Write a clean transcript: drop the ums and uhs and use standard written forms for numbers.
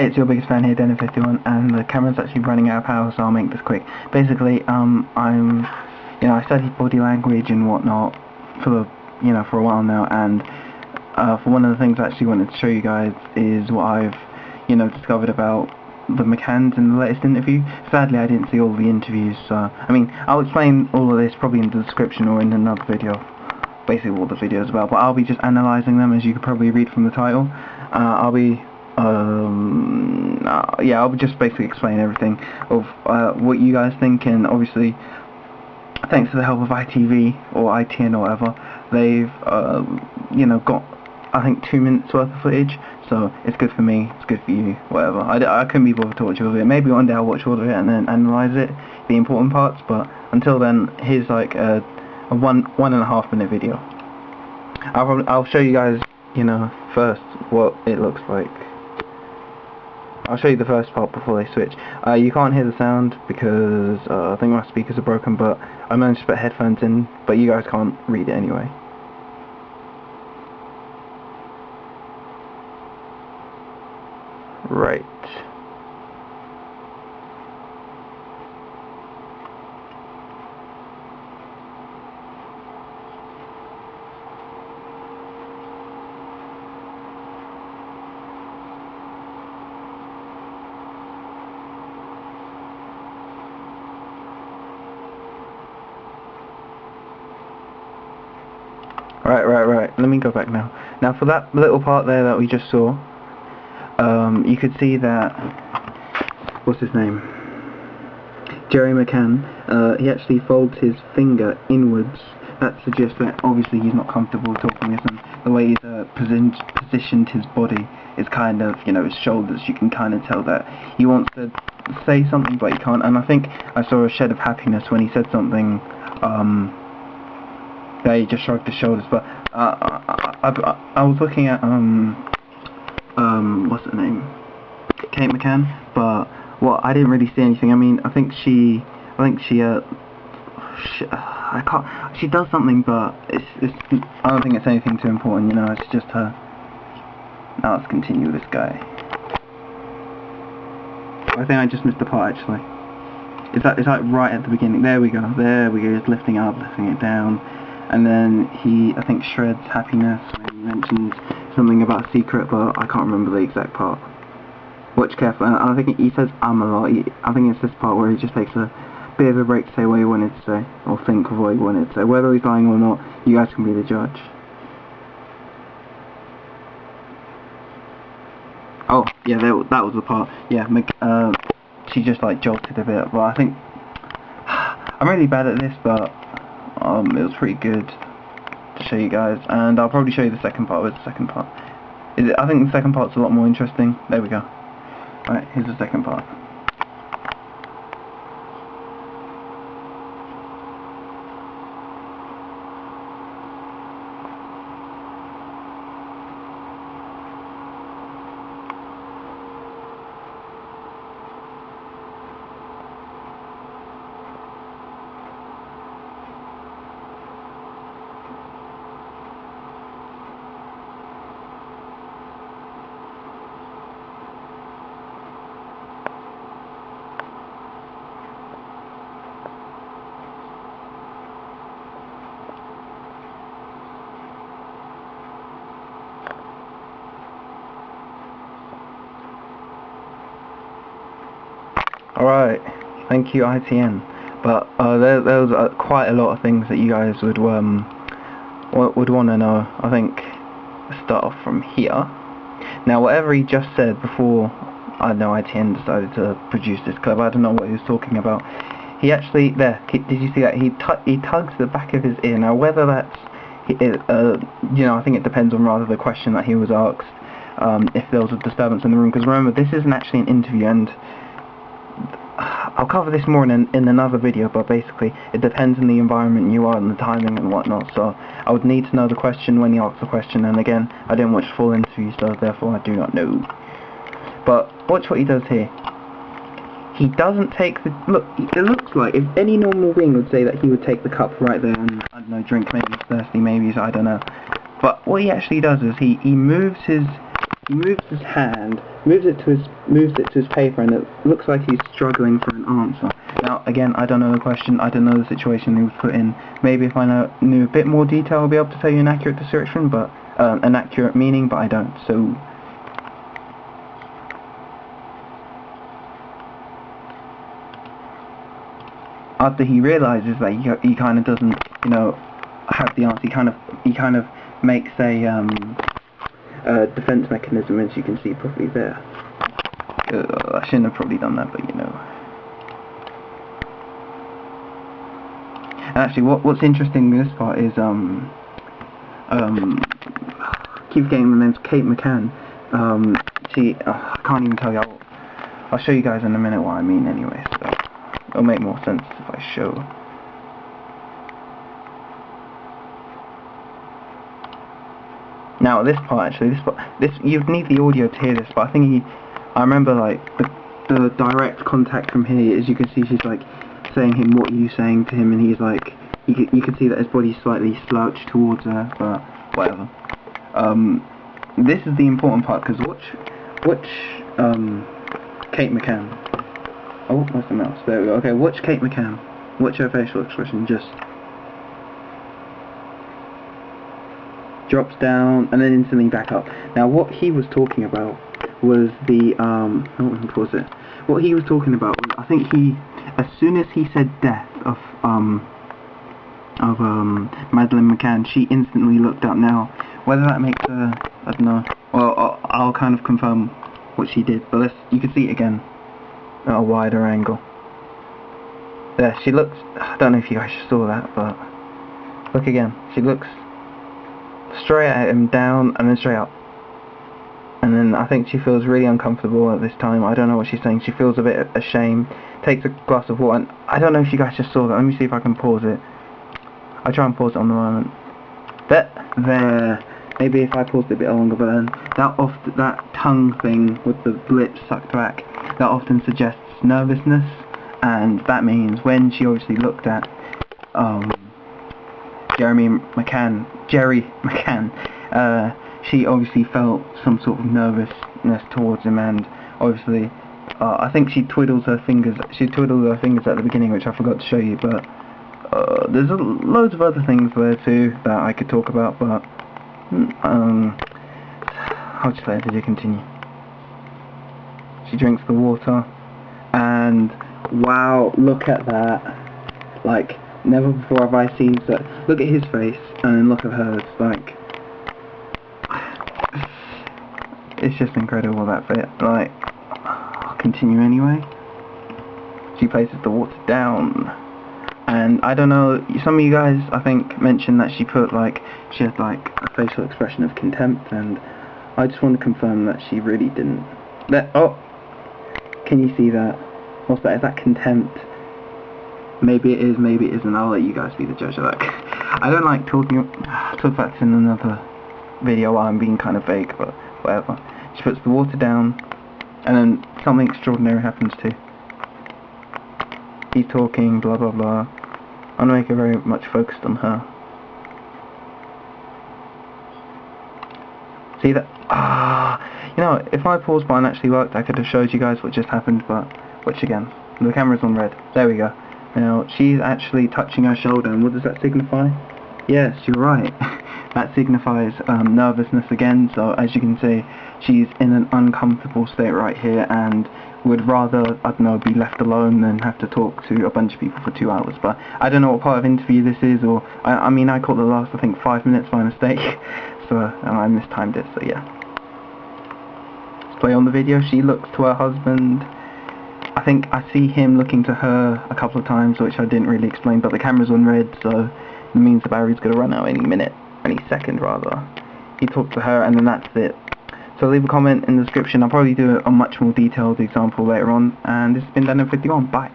it's your biggest fan here, didnt, and the camera's actually running out of power, so I'll make this quick. Basically, I studied body language and whatnot for a while now, and for one of the things I actually wanted to show you guys is what I've, discovered about the McCanns in the latest interview. Sadly, I didn't see all the interviews, so, I'll explain all of this probably in the description or in another video, basically what the video is about, but I'll be just analysing them, as you could probably read from the title. I'll be just basically explain everything of what you guys think, and obviously, thanks to the help of ITV, or ITN or whatever, they've, got, I think, 2 minutes worth of footage, so it's good for me, it's good for you, whatever. I couldn't be bothered to watch all of it. Maybe one day I'll watch all of it and then analyse it, the important parts, but until then, here's like a 1.5 minute video. I'll show you guys, first what it looks like. I'll show you the first part before they switch. You can't hear the sound because I think my speakers are broken, but I managed to put headphones in, but you guys can't read it anyway. Right. Right. Let me go back now. Now, for that little part there that we just saw, you could see that, what's his name? Gerry McCann, he actually folds his finger inwards. That suggests that obviously he's not comfortable talking this, and the way he's positioned his body is kind of, his shoulders. You can kind of tell that he wants to say something, but he can't. And I think I saw a shed of happiness when he said something. That he just shrugged his shoulders. But I was looking at what's her name? Kate McCann. But I didn't really see anything. I think she does something, but I don't think it's anything too important, it's just her. Now let's continue with this guy. I think I just missed the part, actually. It's like right at the beginning. There we go, he's lifting up, lifting it down, and then he, I think, shreds happiness when he mentions something about a secret, but I can't remember the exact part. Watch carefully. I think he says a lot. I think it's this part where he just takes a bit of a break to say what he wanted to say, or think of what he wanted to say. Whether he's lying or not, you guys can be the judge. Oh, yeah, that was the part. Yeah, she just like jolted a bit, but I think I'm really bad at this, but it was pretty good to show you guys, and I'll probably show you the second part. Where's the second part? I think the second part's a lot more interesting. There we go. Alright, here's the second part. Alright, thank you ITN. But there was quite a lot of things that you guys would want to know. I think let's start off from here. Now, whatever he just said before, I know ITN decided to produce this clip. I don't know what he was talking about. He actually, did you see that? He tugs the back of his ear. Now, whether that's, I think it depends on rather the question that he was asked, if there was a disturbance in the room. Because remember, this isn't actually an interview, and I'll cover this more in another video, but basically it depends on the environment you are and the timing and whatnot, so I would need to know the question when he asked the question, and again, I didn't watch full interview, so therefore I do not know. But watch what he does here. He doesn't take the... Look, it looks like if any normal being would say that he would take the cup right there and, I don't know, drink, maybe he's thirsty, maybe he's, I don't know. But what he actually does is he moves his he moves his hand, moves it to his paper, and it looks like he's struggling for an answer. Now, again, I don't know the question, I don't know the situation he was put in. Maybe if I knew a bit more detail, I'll be able to tell you an accurate description, but an accurate meaning, but I don't. So, after he realizes that he kind of doesn't, you know, have the answer, he kind of makes a defense mechanism, as you can see probably there. I shouldn't have probably done that, but you know. And actually, what's interesting in this part is keep forgetting the name's Kate McCann. I can't even tell you. I'll show you guys in a minute what I mean anyway. So it'll make more sense if I show. Now this part, actually, you'd need the audio to hear this, but I remember like the direct contact from here, as you can see, she's like saying him, "What are you saying to him?" And he's like, you can see that his body's slightly slouched towards her, but whatever. This is the important part, because watch Kate McCann. Oh, where's the mouse? There we go. Okay, watch Kate McCann. Watch her facial expression. Just drops down and then instantly back up. Now, what he was talking about was what he was talking about was, I think as soon as he said death of Madeleine McCann, she instantly looked up. Now, whether that makes her, I don't know. Well, I'll kind of confirm what she did, but you can see it again at a wider angle. There, she looks. I don't know if you guys saw that, but look again. She looks straight at him, down, and then straight up. And then I think she feels really uncomfortable at this time. I don't know what she's saying. She feels a bit ashamed. Takes a glass of water. And I don't know if you guys just saw that. Let me see if I can pause it. I'll try and pause it on the moment. There. Maybe if I paused it a bit longer, but then that tongue thing with the lips sucked back, that often suggests nervousness, and that means when she obviously looked at Gerry McCann, she obviously felt some sort of nervousness towards him, and obviously, I think she twiddled her fingers at the beginning, which I forgot to show you, but there's loads of other things there too that I could talk about, but I'll just let the video continue. She drinks the water, and wow, look at that. Like, never before have I seen so. Look at his face, and then look at hers. Like, it's just incredible, that bit. Like, I'll continue anyway. She places the water down, and I don't know, some of you guys, I think, mentioned that she had like a facial expression of contempt, and I just want to confirm that she really didn't. Oh, can you see that? What's that? Is that contempt? Maybe it is, maybe it isn't. I'll let you guys be the judge of that. I don't like talk about this in another video while I'm being kind of vague, but whatever. She puts the water down, and then something extraordinary happens too. He's talking, blah blah blah. I'm gonna make it very much focused on her. See that? You know, if my pause button actually worked, I could have showed you guys what just happened, but watch again. The camera's on red. There we go. Now, she's actually touching her shoulder, and what does that signify? Yes, you're right. That signifies nervousness again, so as you can see, she's in an uncomfortable state right here, and would rather, I don't know, be left alone than have to talk to a bunch of people for 2 hours. But I don't know what part of interview this is, or, I mean, I caught the last, I think, 5 minutes by mistake, so I mistimed it, so yeah. Let's play on the video. She looks to her husband. I think I see him looking to her a couple of times, which I didn't really explain, but the camera's on red, so it means the battery's going to run out any minute, any second rather. He talked to her, and then that's it. So leave a comment in the description. I'll probably do a much more detailed example later on, and this has been didnt. Bye.